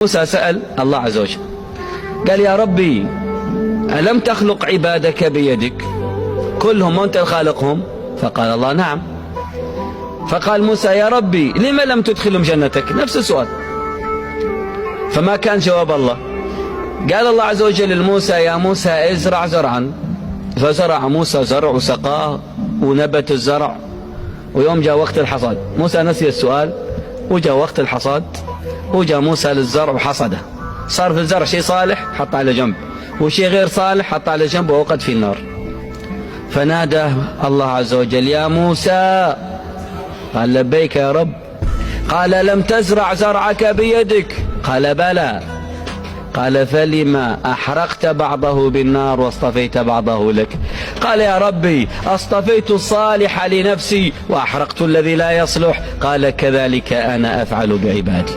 موسى سأل الله عز وجل قال يا ربي ألم تخلق عبادك بيدك كلهم وأنت خالقهم؟ فقال الله نعم. فقال موسى يا ربي لما لم تدخلهم جنتك؟ نفس السؤال. فما كان جواب الله. قال الله عز وجل لموسى يا موسى ازرع زرعا، فزرع موسى زرع وسقاه ونبت الزرع، ويوم جاء وقت الحصاد موسى نسي السؤال، وجاء وقت الحصاد وجاء موسى للزرع وحصده. صار في الزرع شيء صالح حط على جنب، وشيء غير صالح حط على جنب ووقد في النار. فنادى الله عز وجل يا موسى، قال لبيك يا رب. قال لم تزرع زرعك بيدك؟ قال بلى. قال فلما أحرقت بعضه بالنار واصطفيت بعضه لك؟ قال يا ربي اصطفيت الصالح لنفسي وأحرقت الذي لا يصلح. قال كذلك أنا أفعل بعبادي.